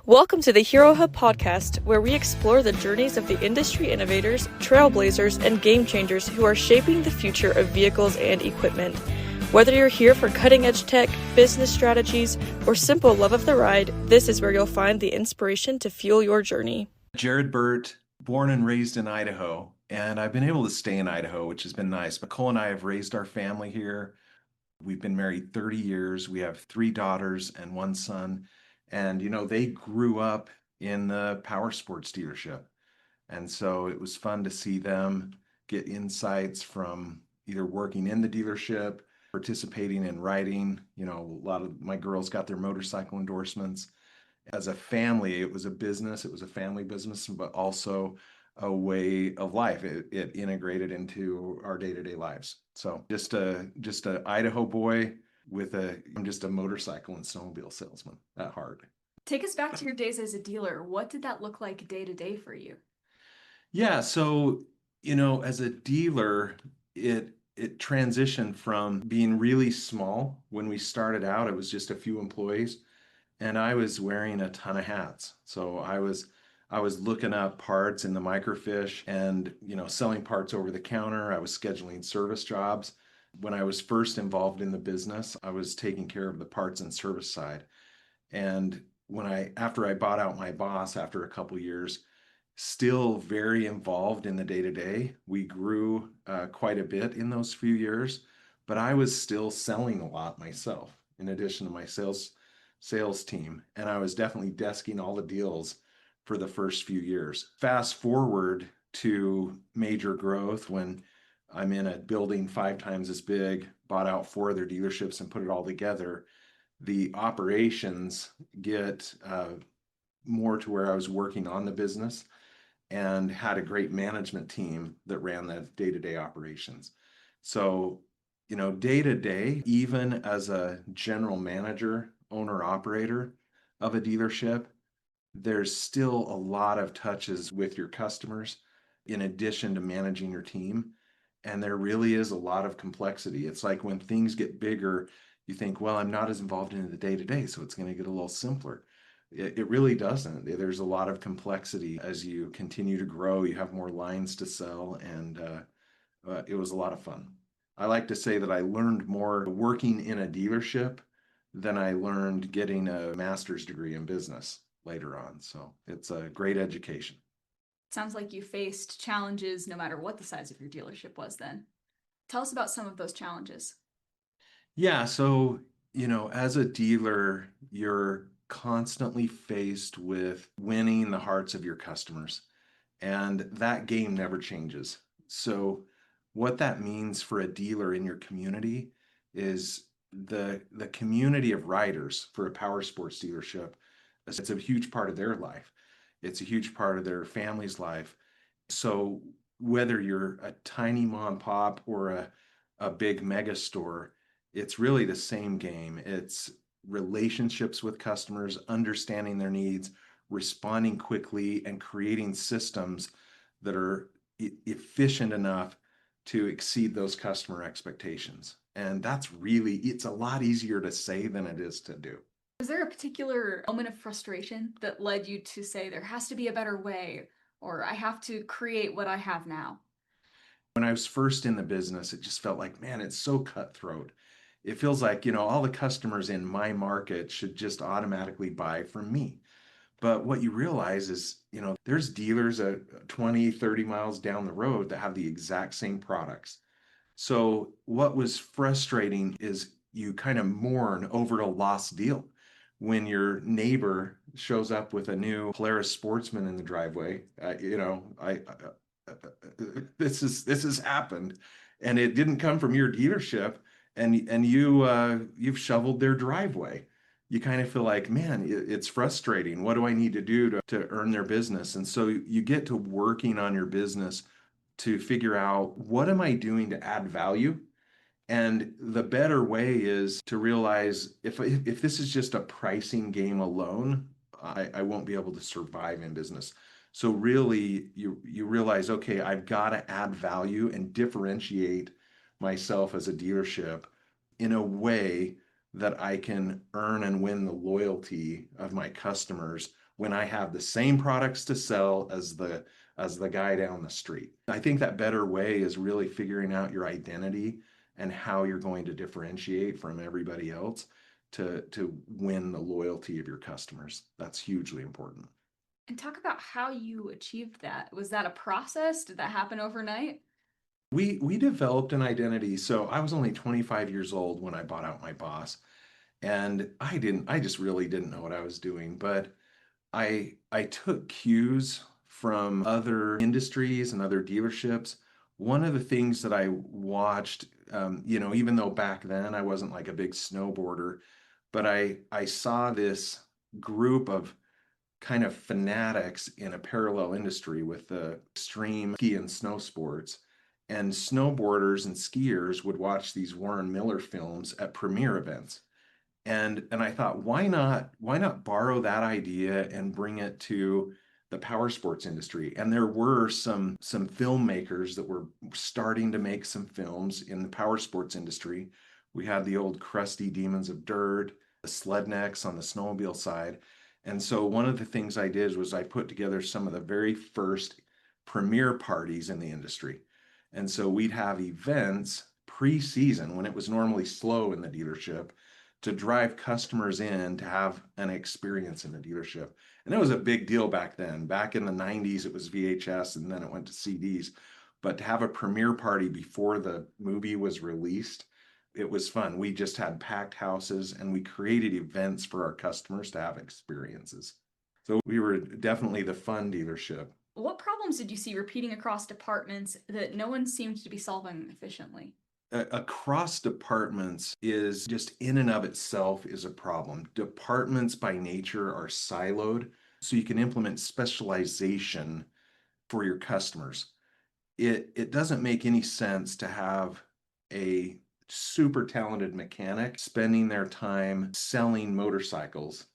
Welcome to the Herohub podcast, where we explore the journeys of the industry innovators, trailblazers, and game changers who are shaping the future of vehicles and equipment. Whether you're here for cutting-edge tech, business strategies, or simple love of the ride, this is where you'll find the inspiration to fuel your journey. Jared Burt, born and raised in Idaho, and I've been able to stay in Idaho, which has been nice. Nicole and I have raised our family here. We've been married 30 years. We have 3 daughters and 1 son. And, they grew up in the powersports dealership. And so it was fun to see them get insights from either working in the dealership, participating in riding. A lot of my girls got their motorcycle endorsements. As a family, it was a business, it was a family business, but also a way of life. It integrated into our day-to-day lives. So just a Idaho boy I'm just a motorcycle and snowmobile salesman at heart. Take us back to your days as a dealer. What did that look like day to day for you? Yeah, so as a dealer, it transitioned from being really small. When we started out, it was just a few employees, and I was wearing a ton of hats. So I was looking up parts in the microfiche and selling parts over the counter. I was scheduling service jobs. When I was first involved in the business, I was taking care of the parts and service side. And after I bought out my boss after a couple years, still very involved in the day-to-day. We grew quite a bit in those few years, but I was still selling a lot myself in addition to my sales team. And I was definitely desking all the deals for the first few years. Fast forward to major growth when I'm in a building 5 times as big, bought out 4 other dealerships and put it all together. The operations get more to where I was working on the business and had a great management team that ran the day-to-day operations. So, day to day, even as a general manager, owner operator of a dealership, there's still a lot of touches with your customers in addition to managing your team. And there really is a lot of complexity. It's like when things get bigger, you think, well, I'm not as involved in the day-to-day, so it's going to get a little simpler. It really doesn't. There's a lot of complexity as you continue to grow. You have more lines to sell, and it was a lot of fun. I like to say that I learned more working in a dealership than I learned getting a master's degree in business later on. So it's a great education. Sounds like you faced challenges no matter what the size of your dealership was then. Tell us about some of those challenges. Yeah, so, as a dealer, you're constantly faced with winning the hearts of your customers, and that game never changes. So what that means for a dealer in your community is the community of riders for a power sports dealership. It's a huge part of their life. It's a huge part of their family's life. So whether you're a tiny mom and pop or a big mega store, it's really the same game. It's relationships with customers, understanding their needs, responding quickly, and creating systems that are efficient enough to exceed those customer expectations. And it's a lot easier to say than it is to do. Was there a particular moment of frustration that led you to say there has to be a better way, or I have to create what I have now? When I was first in the business, it just felt like, man, it's so cutthroat. It feels like, all the customers in my market should just automatically buy from me. But what you realize is, there's dealers at 20, 30 miles down the road that have the exact same products. So what was frustrating is you kind of mourn over a lost deal. When your neighbor shows up with a new Polaris Sportsman in the driveway, this has happened, and it didn't come from your dealership, and you've shoveled their driveway. You kind of feel like, man, it's frustrating. What do I need to do to earn their business? And so you get to working on your business to figure out, what am I doing to add value? And the better way is to realize, if this is just a pricing game alone, I won't be able to survive in business. So really, you realize, okay, I've got to add value and differentiate myself as a dealership in a way that I can earn and win the loyalty of my customers when I have the same products to sell as the guy down the street. I think that better way is really figuring out your identity and how you're going to differentiate from everybody else to win the loyalty of your customers. That's hugely important. And talk about how you achieved that. Was that a process? Did that happen overnight? We developed an identity. So I was only 25 years old when I bought out my boss, and I just really didn't know what I was doing, but I took cues from other industries and other dealerships. One of the things that I watched, even though back then I wasn't like a big snowboarder, but I saw this group of kind of fanatics in a parallel industry with the extreme ski and snow sports. And snowboarders and skiers would watch these Warren Miller films at premiere events. And I thought, why not borrow that idea and bring it to the power sports industry? And there were some filmmakers that were starting to make some films in the power sports industry. We had the old crusty Demons of Dirt, the Slednecks on the snowmobile side. And so one of the things I did was I put together some of the very first premiere parties in the industry. And so we'd have events pre-season when it was normally slow in the dealership to drive customers in to have an experience in the dealership. And it was a big deal back then. Back in the 90s, it was VHS and then it went to CDs. But to have a premiere party before the movie was released, it was fun. We just had packed houses and we created events for our customers to have experiences. So we were definitely the fun dealership. What problems did you see repeating across departments that no one seemed to be solving efficiently? Across departments is just in and of itself is a problem. Departments by nature are siloed, so you can implement specialization for your customers. It doesn't make any sense to have a super talented mechanic spending their time selling motorcycles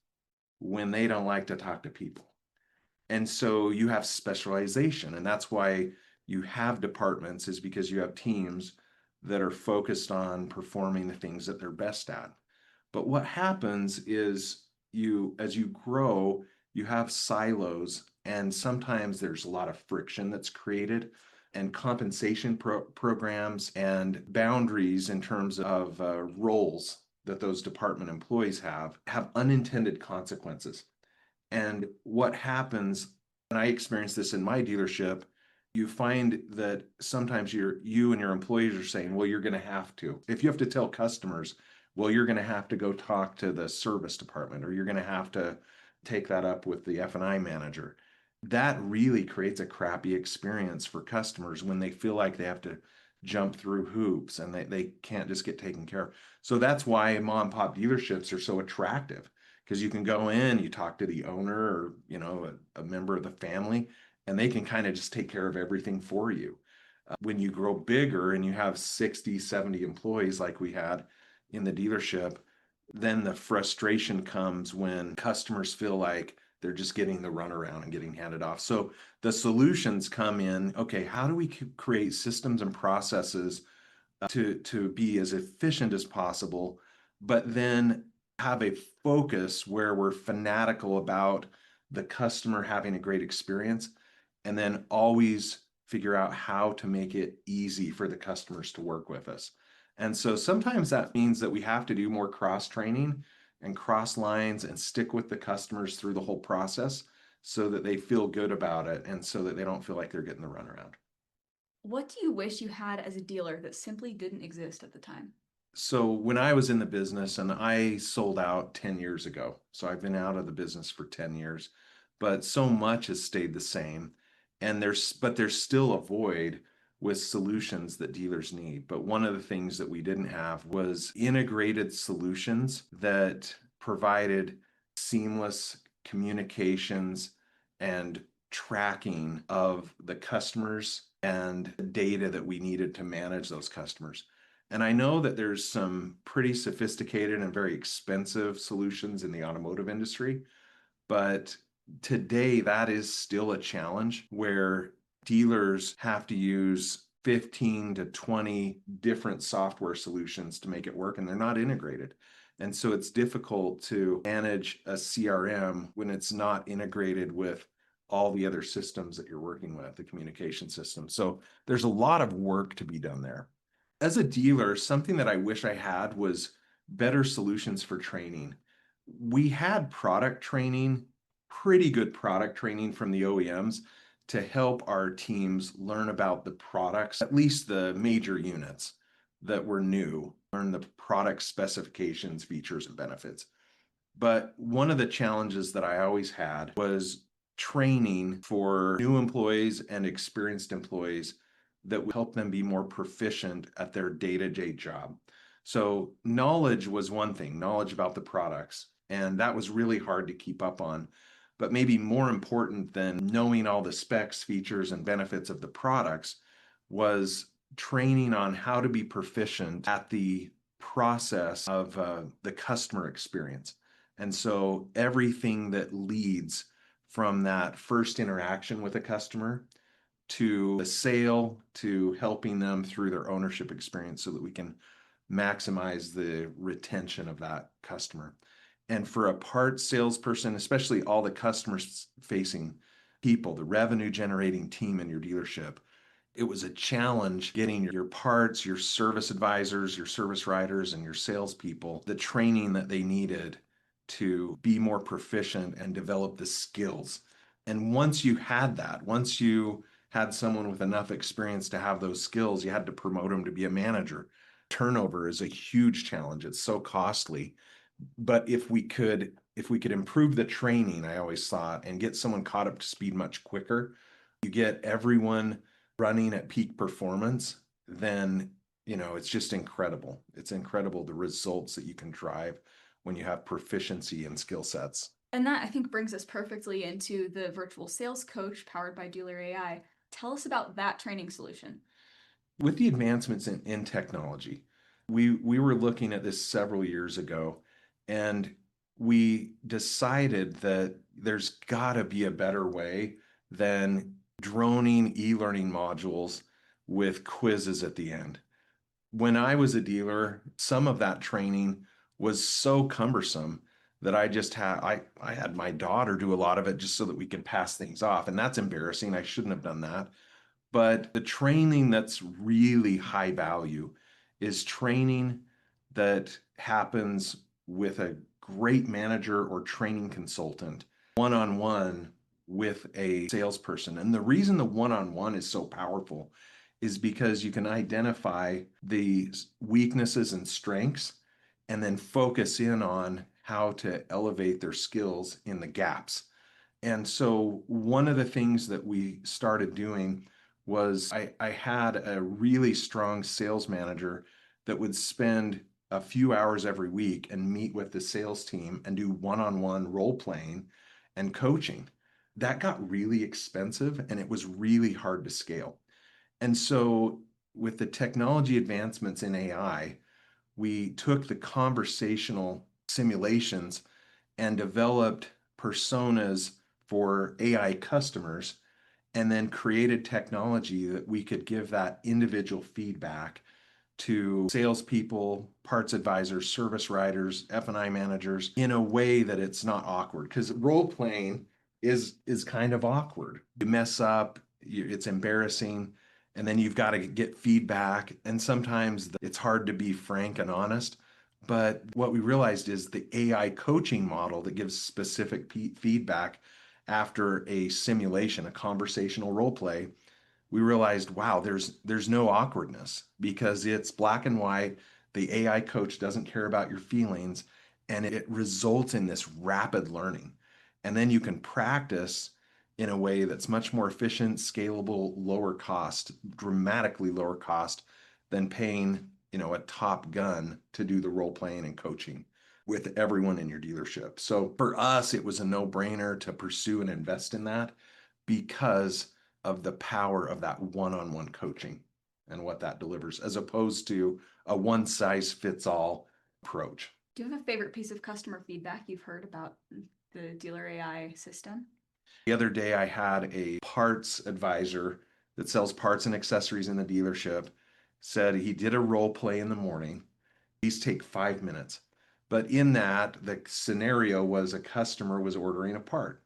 when they don't like to talk to people. And so you have specialization, and that's why you have departments, is because you have teams that are focused on performing the things that they're best at. But what happens is as you grow, you have silos, and sometimes there's a lot of friction that's created, and compensation programs and boundaries in terms of roles that those department employees have unintended consequences. And what happens, and I experienced this in my dealership, you find that sometimes you and your employees are saying, well, you're going to have to. If you have to tell customers, well, you're going to have to go talk to the service department, or you're going to have to take that up with the F&I manager. That really creates a crappy experience for customers when they feel like they have to jump through hoops and they can't just get taken care of. So that's why mom and pop dealerships are so attractive, because you can go in, you talk to the owner or, a member of the family, and they can kind of just take care of everything for you. When you grow bigger and you have 60, 70 employees like we had in the dealership, then the frustration comes when customers feel like they're just getting the runaround and getting handed off. So the solutions come in, okay, how do we create systems and processes to be as efficient as possible, but then have a focus where we're fanatical about the customer having a great experience, and then always figure out how to make it easy for the customers to work with us. And so sometimes that means that we have to do more cross training and cross lines and stick with the customers through the whole process so that they feel good about it and so that they don't feel like they're getting the runaround. What do you wish you had as a dealer that simply didn't exist at the time? So when I was in the business, and I sold out 10 years ago, so I've been out of the business for 10 years, but so much has stayed the same. And there's still a void with solutions that dealers need. But one of the things that we didn't have was integrated solutions that provided seamless communications and tracking of the customers and the data that we needed to manage those customers. And I know that there's some pretty sophisticated and very expensive solutions in the automotive industry, but today that is still a challenge where dealers have to use 15 to 20 different software solutions to make it work, and they're not integrated. And so it's difficult to manage a CRM when it's not integrated with all the other systems that you're working with, the communication system. So there's a lot of work to be done there. As a dealer, something that I wish I had was better solutions for training. We had product training, pretty good product training from the OEMs to help our teams learn about the products, at least the major units that were new, learn the product specifications, features, and benefits. But one of the challenges that I always had was training for new employees and experienced employees that would help them be more proficient at their day-to-day job. So knowledge was one thing, knowledge about the products, and that was really hard to keep up on. But maybe more important than knowing all the specs, features, and benefits of the products was training on how to be proficient at the process of the customer experience. And so everything that leads from that first interaction with a customer to the sale to helping them through their ownership experience so that we can maximize the retention of that customer. And for a parts salesperson, especially all the customers facing people, the revenue generating team in your dealership, it was a challenge getting your parts, your service advisors, your service writers, and your salespeople the training that they needed to be more proficient and develop the skills. And once you had that, once you had someone with enough experience to have those skills, you had to promote them to be a manager. Turnover is a huge challenge. It's so costly. But if we could improve the training, I always thought, and get someone caught up to speed much quicker, you get everyone running at peak performance, then, it's just incredible. It's incredible the results that you can drive when you have proficiency and skill sets. And that, I think, brings us perfectly into the virtual sales coach powered by Dealer AI. Tell us about that training solution. With the advancements in technology, we were looking at this several years ago, and we decided that there's got to be a better way than droning e-learning modules with quizzes at the end. When I was a dealer, some of that training was so cumbersome that I had my daughter do a lot of it just so that we could pass things off. And that's embarrassing. I shouldn't have done that. But the training that's really high value is training that happens with a great manager or training consultant, one-on-one with a salesperson. And the reason the one-on-one is so powerful is because you can identify the weaknesses and strengths and then focus in on how to elevate their skills in the gaps. And so one of the things that we started doing was I had a really strong sales manager that would spend a few hours every week and meet with the sales team and do one-on-one role playing and coaching. That got really expensive and it was really hard to scale. And so with the technology advancements in AI, we took the conversational simulations and developed personas for AI customers, and then created technology that we could give that individual feedback to salespeople, parts advisors, service writers, F&I managers in a way that it's not awkward. Because role playing is kind of awkward. You mess up, it's embarrassing, and then you've got to get feedback. And sometimes it's hard to be frank and honest. But what we realized is the AI coaching model that gives specific feedback after a simulation, a conversational role play, we realized, wow, there's no awkwardness because it's black and white. The AI coach doesn't care about your feelings, and it results in this rapid learning. And then you can practice in a way that's much more efficient, scalable, lower cost, dramatically lower cost than paying, a top gun to do the role playing and coaching with everyone in your dealership. So for us, it was a no-brainer to pursue and invest in that because of the power of that one-on-one coaching and what that delivers, as opposed to a one-size-fits-all approach. Do you have a favorite piece of customer feedback you've heard about the Dealer AI system? The other day, I had a parts advisor that sells parts and accessories in the dealership said he did a role play in the morning. These take 5 minutes. But in that, the scenario was a customer was ordering a part.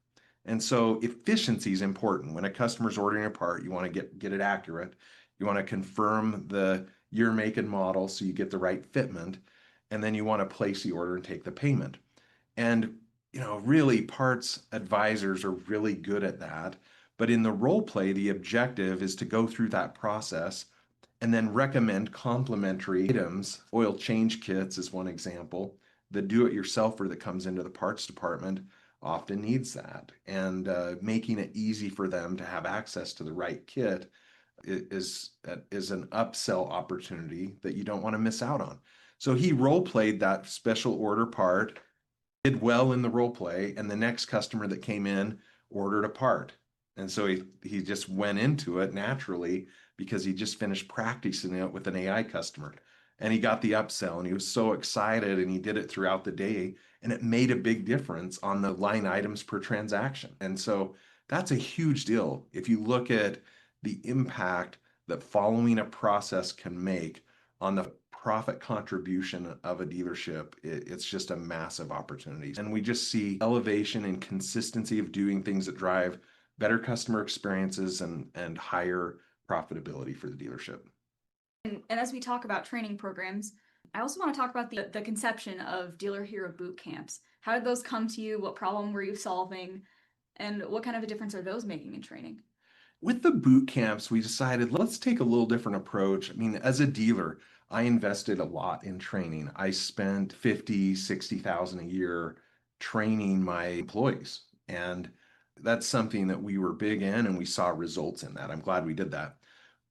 And so efficiency is important. When a customer's ordering a part, you want to get it accurate. You want to confirm the year, make, and model so you get the right fitment. And then you want to place the order and take the payment. And really parts advisors are really good at that. But in the role play, the objective is to go through that process and then recommend complementary items. Oil change kits is one example. The do-it-yourselfer that comes into the parts department often needs that. And making it easy for them to have access to the right kit is an upsell opportunity that you don't want to miss out on. So he role played that special order part, did well in the role play, and the next customer that came in ordered a part. And so he just went into it naturally because he just finished practicing it with an AI customer. And he got the upsell and he was so excited, and he did it throughout the day, and it made a big difference on the line items per transaction. And so that's a huge deal. If you look at the impact that following a process can make on the profit contribution of a dealership, it's just a massive opportunity. And we just see elevation and consistency of doing things that drive better customer experiences and higher profitability for the dealership. And as we talk about training programs, I also want to talk about the conception of DealerHero Bootcamps. How did those come to you? What problem were you solving? And what kind of a difference are those making in training? With the boot camps, we decided let's take a little different approach. I mean, as a dealer, I invested a lot in training. I spent 50, 60,000 a year training my employees. And that's something that we were big in, and we saw results in that. I'm glad we did that.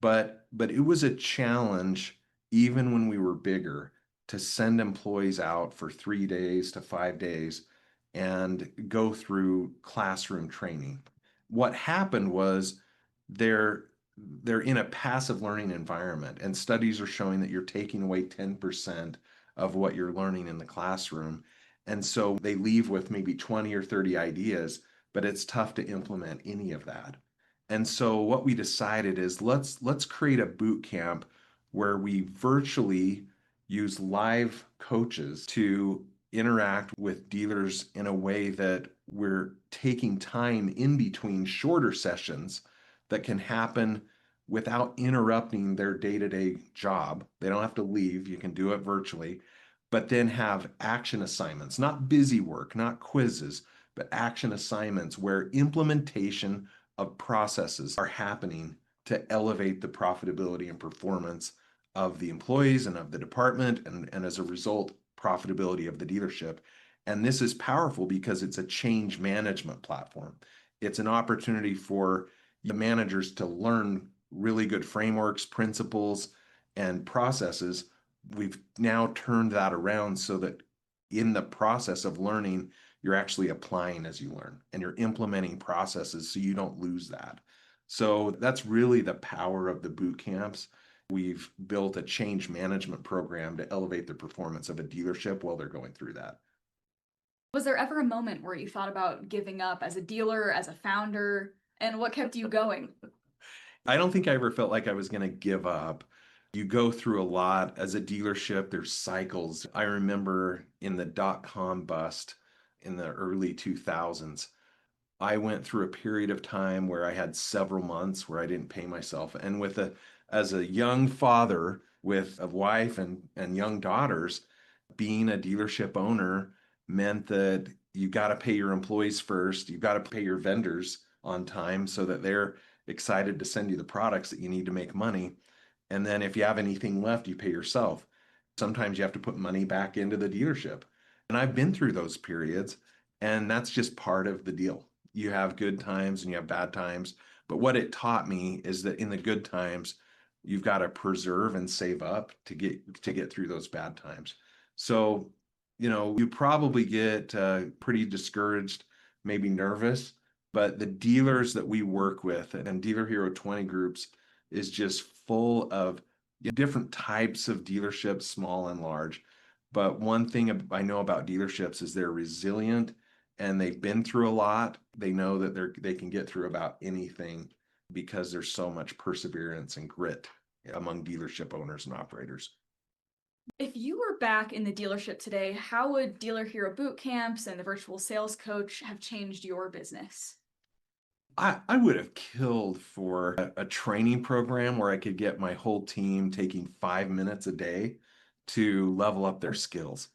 But it was a challenge, even when we were bigger, to send employees out for 3 days to 5 days and go through classroom training. What happened was they're in a passive learning environment, and studies are showing that you're taking away 10% of what you're learning in the classroom. And so they leave with maybe 20 or 30 ideas, but it's tough to implement any of that. And so what we decided is let's create a boot camp where we virtually use live coaches to interact with dealers in a way that we're taking time in between shorter sessions that can happen without interrupting their day-to-day job. They don't have to leave. You can do it virtually, but then have action assignments, not busy work, not quizzes, but action assignments where implementation of processes are happening to elevate the profitability and performance of the employees and of the department, and as a result, profitability of the dealership. And this is powerful because it's a change management platform. It's an opportunity for the managers to learn really good frameworks, principles, and processes. We've now turned that around so that in the process of learning, you're actually applying as you learn, and you're implementing processes so you don't lose that. So that's really the power of the boot camps. We've built a change management program to elevate the performance of a dealership while they're going through that. Was there ever a moment where you thought about giving up as a dealer, as a founder, and what kept you going? I don't think I ever felt like I was going to give up. You go through a lot as a dealership. There's cycles. I remember in the dot-com bust in the early 2000s, I went through a period of time where I had several months where I didn't pay myself. And as a young father with a wife and young daughters, being a dealership owner meant that you got to pay your employees first. You got to pay your vendors on time so that they're excited to send you the products that you need to make money. And then if you have anything left, you pay yourself. Sometimes you have to put money back into the dealership. And I've been through those periods, and that's just part of the deal. You have good times and you have bad times. But what it taught me is that in the good times, you've got to preserve and save up to get through those bad times. So, you probably get pretty discouraged, maybe nervous, but the dealers that we work with and Dealer Hero 20 groups is just full of different types of dealerships, small and large. But one thing I know about dealerships is they're resilient and they've been through a lot. They know that they can get through about anything because there's so much perseverance and grit among dealership owners and operators. If you were back in the dealership today, how would DealerHero Bootcamps and the virtual sales coach have changed your business? I would have killed for a training program where I could get my whole team taking 5 minutes a day to level up their skills.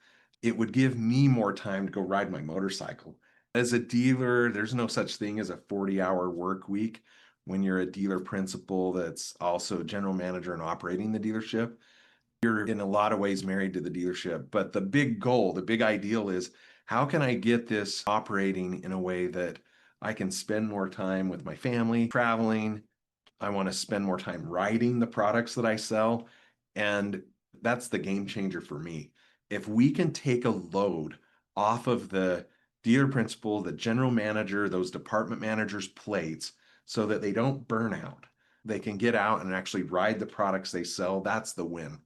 It would give me more time to go ride my motorcycle. As a dealer, there's no such thing as a 40-hour work week when you're a dealer principal that's also general manager and operating the dealership. You're in a lot of ways married to the dealership, but the big goal, the big ideal is how can I get this operating in a way that I can spend more time with my family, traveling. I want to spend more time writing the products that I sell. And that's the game changer for me. If we can take a load off of the dealer principal, the general manager, those department managers' plates so that they don't burn out, they can get out and actually ride the products they sell. That's the win.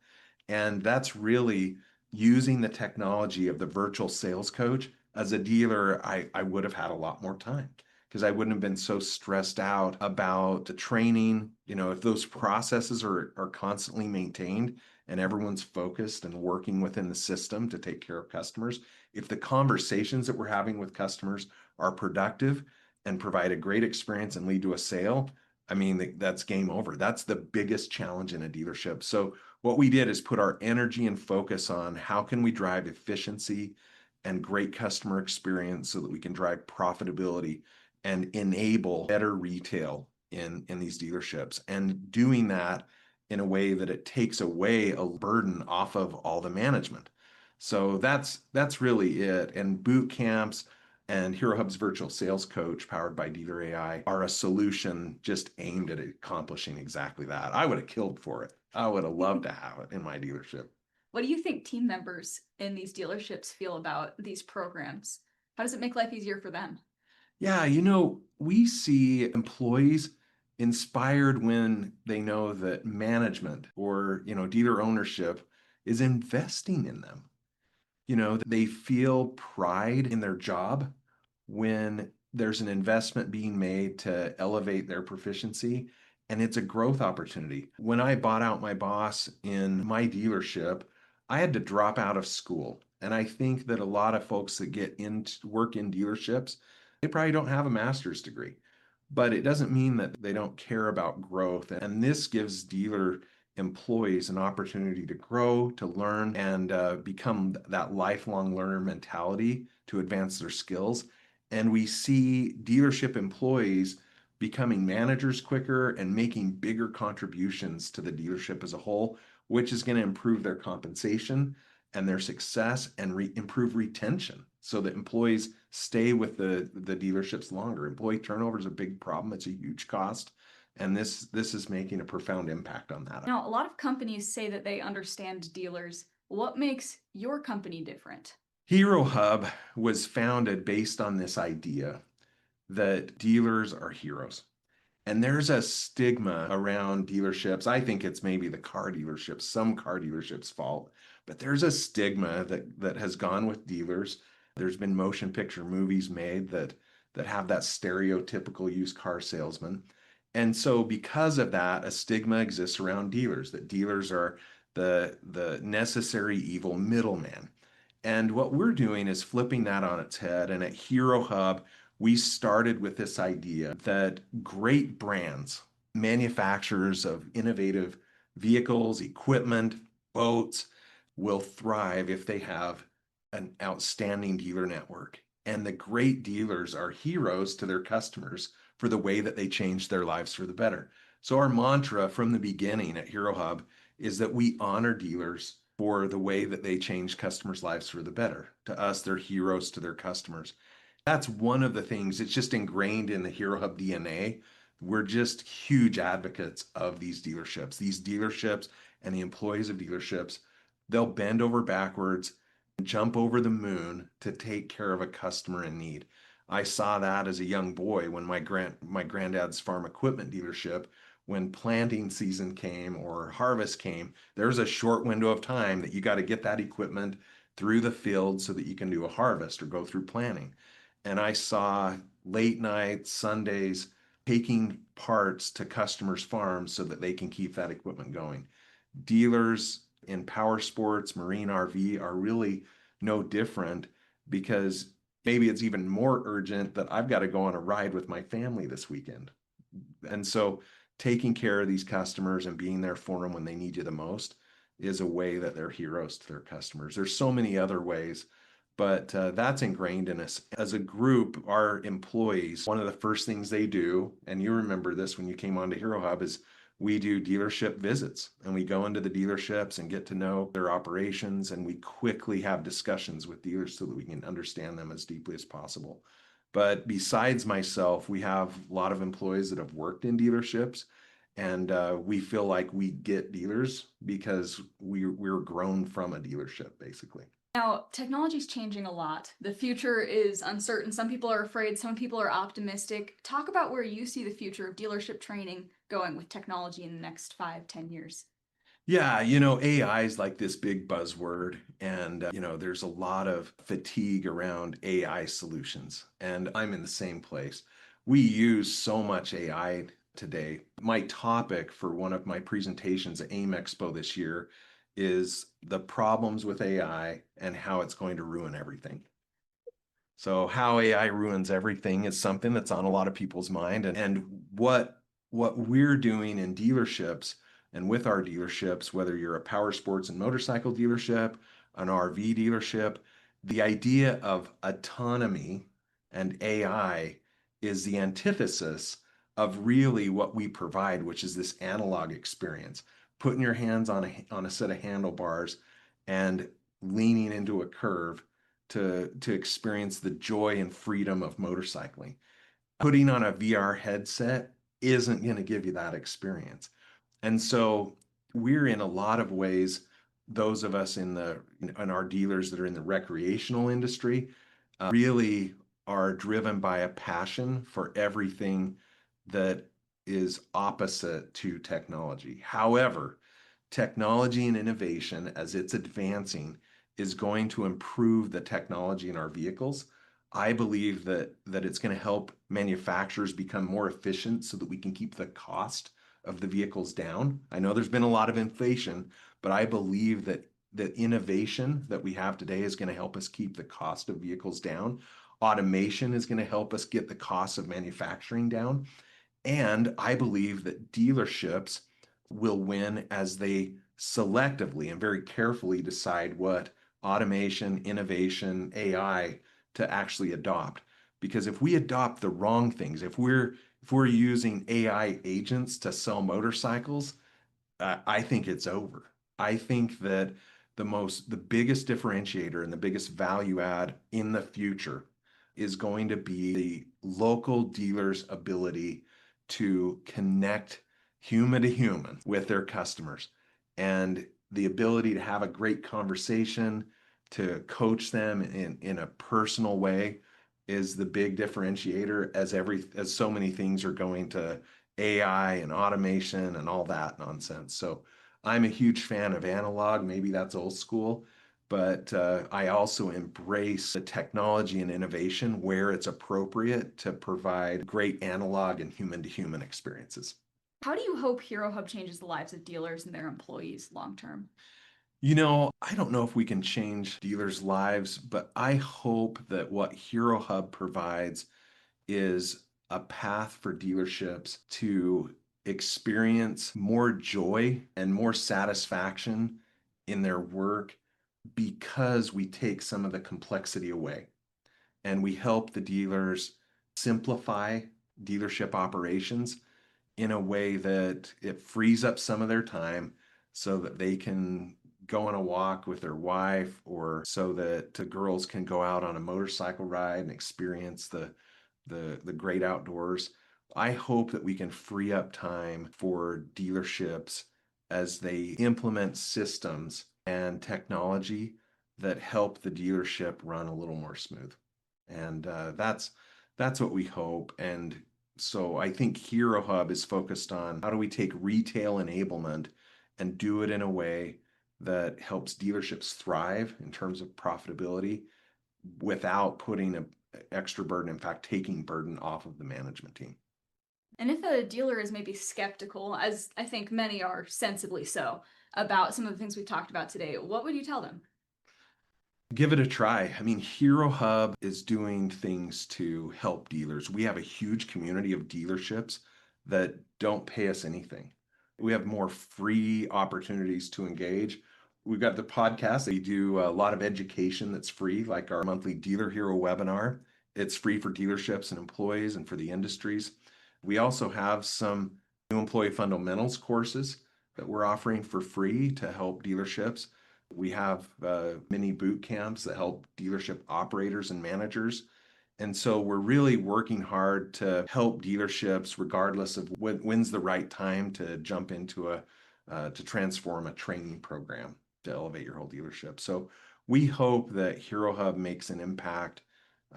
And that's really using the technology of the virtual sales coach. As a dealer, I would have had a lot more time because I wouldn't have been so stressed out about the training. If those processes are constantly maintained and everyone's focused and working within the system to take care of customers, if the conversations that we're having with customers are productive and provide a great experience and lead to a sale, I mean, that's game over. That's the biggest challenge in a dealership. So what we did is put our energy and focus on how can we drive efficiency and great customer experience so that we can drive profitability and enable better retail in these dealerships, and doing that in a way that it takes away a burden off of all the management. So that's really it. And boot camps and Herohub's virtual sales coach powered by Dealer AI are a solution just aimed at accomplishing exactly that. I would have killed for it. I would have loved to have it in my dealership. What do you think team members in these dealerships feel about these programs? How does it make life easier for them? Yeah, we see employees inspired when they know that management or, dealer ownership is investing in them. They feel pride in their job when there's an investment being made to elevate their proficiency, and it's a growth opportunity. When I bought out my boss in my dealership, I had to drop out of school. And I think that a lot of folks that get into work in dealerships, they probably don't have a master's degree, but it doesn't mean that they don't care about growth. And this gives dealer employees an opportunity to grow, to learn, and become that lifelong learner mentality to advance their skills. And we see dealership employees becoming managers quicker and making bigger contributions to the dealership as a whole, which is going to improve their compensation and their success and improve retention so that employees stay with the dealerships longer. Employee turnover is a big problem. It's a huge cost. And this is making a profound impact on that. Now, a lot of companies say that they understand dealers. What makes your company different? Herohub was founded based on this idea that dealers are heroes. And there's a stigma around dealerships. I think it's maybe the car dealerships, some car dealerships' fault, but there's a stigma that has gone with dealers. There's been motion picture movies made that have that stereotypical used car salesman. And so because of that, a stigma exists around dealers, that dealers are the necessary evil middleman. And what we're doing is flipping that on its head. And at Herohub, we started with this idea that great brands, manufacturers of innovative vehicles, equipment, boats, will thrive if they have an outstanding dealer network. And the great dealers are heroes to their customers for the way that they change their lives for the better. So our mantra from the beginning at Herohub is that we honor dealers for the way that they change customers' lives for the better. To us, they're heroes to their customers. That's one of the things. It's just ingrained in the Herohub DNA. We're just huge advocates of these dealerships. These dealerships and the employees of dealerships, they'll bend over backwards and jump over the moon to take care of a customer in need. I saw that as a young boy when my granddad's farm equipment dealership, when planting season came or harvest came, there's a short window of time that you got to get that equipment through the field so that you can do a harvest or go through planting. And I saw late nights, Sundays, taking parts to customers' farms so that they can keep that equipment going. Dealers in power sports, marine RV are really no different, because maybe it's even more urgent that I've got to go on a ride with my family this weekend. And so taking care of these customers and being there for them when they need you the most is a way that they're heroes to their customers. There's so many other ways, but that's ingrained in us. As a group, our employees, one of the first things they do, and you remember this when you came on to Herohub, is we do dealership visits, and we go into the dealerships and get to know their operations, and we quickly have discussions with dealers so that we can understand them as deeply as possible. But besides myself, we have a lot of employees that have worked in dealerships, and we feel like we get dealers because we're grown from a dealership, basically. Now, technology is changing a lot. The future is uncertain. Some people are afraid, some people are optimistic. Talk about where you see the future of dealership training going with technology in the next 5-10 years. Yeah, AI is like this big buzzword, and there's a lot of fatigue around AI solutions, and I'm in the same place. We use so much AI today. My topic for one of my presentations at AIM Expo this year is the problems with AI and how it's going to ruin everything. So how AI ruins everything is something that's on a lot of people's mind, and what we're doing in dealerships and with our dealerships, whether you're a power sports and motorcycle dealership, an RV dealership, the idea of autonomy and AI is the antithesis of really what we provide, which is this analog experience, putting your hands on a set of handlebars and leaning into a curve to experience the joy and freedom of motorcycling. Putting on a VR headset isn't going to give you that experience. And so we're in a lot of ways, those of us in our dealers that are in the recreational industry, really are driven by a passion for everything that is opposite to technology. However, technology and innovation, as it's advancing, is going to improve the technology in our vehicles. I believe that it's going to help manufacturers become more efficient so that we can keep the cost of the vehicles down. I know there's been a lot of inflation, but I believe that the innovation that we have today is going to help us keep the cost of vehicles down. Automation is going to help us get the cost of manufacturing down. And I believe that dealerships will win as they selectively and very carefully decide what automation, innovation, AI to actually adopt. Because if we adopt the wrong things, if we're using AI agents to sell motorcycles, I think it's over. I think that the biggest differentiator and the biggest value add in the future is going to be the local dealer's ability to connect human to human with their customers, and the ability to have a great conversation, to coach them in a personal way is the big differentiator, as so many things are going to AI and automation and all that nonsense. So I'm a huge fan of analog. Maybe that's old school, but I also embrace the technology and innovation where it's appropriate to provide great analog and human-to-human experiences. How do you hope Herohub changes the lives of dealers and their employees long term? I don't know if we can change dealers' lives, but I hope that what Herohub provides is a path for dealerships to experience more joy and more satisfaction in their work, because we take some of the complexity away and we help the dealers simplify dealership operations in a way that it frees up some of their time so that they can go on a walk with their wife, or so that the girls can go out on a motorcycle ride and experience the great outdoors. I hope that we can free up time for dealerships as they implement systems and technology that help the dealership run a little more smooth. And that's what we hope. And so I think Herohub is focused on how do we take retail enablement and do it in a way that helps dealerships thrive in terms of profitability without putting an extra burden, in fact, taking burden off of the management team. And if a dealer is maybe skeptical, as I think many are sensibly so, about some of the things we've talked about today, what would you tell them? Give it a try. I mean, Herohub is doing things to help dealers. We have a huge community of dealerships that don't pay us anything. We have more free opportunities to engage. We've got the podcast. We do a lot of education that's free, like our monthly Dealer Hero webinar. It's free for dealerships and employees and for the industries. We also have some new employee fundamentals courses that we're offering for free to help dealerships. We have mini boot camps that help dealership operators and managers. And so we're really working hard to help dealerships, regardless of when's the right time to jump into to transform a training program to elevate your whole dealership. So we hope that Herohub makes an impact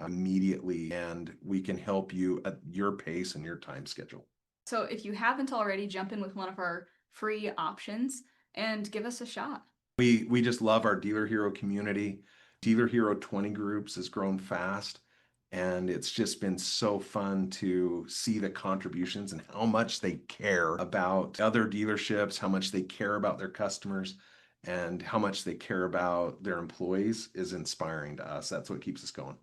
immediately, and we can help you at your pace and your time schedule. So if you haven't already, jump in with one of our free options and give us a shot. We just love our Dealer Hero community. Dealer Hero 20 groups has grown fast, and it's just been so fun to see the contributions and how much they care about other dealerships, how much they care about their customers, and how much they care about their employees is inspiring to us. That's what keeps us going.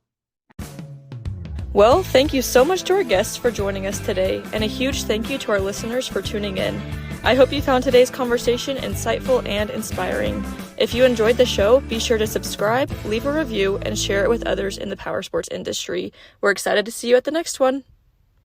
Well, thank you so much to our guests for joining us today, and a huge thank you to our listeners for tuning in. I hope you found today's conversation insightful and inspiring. If you enjoyed the show, be sure to subscribe, leave a review, and share it with others in the powersports industry. We're excited to see you at the next one.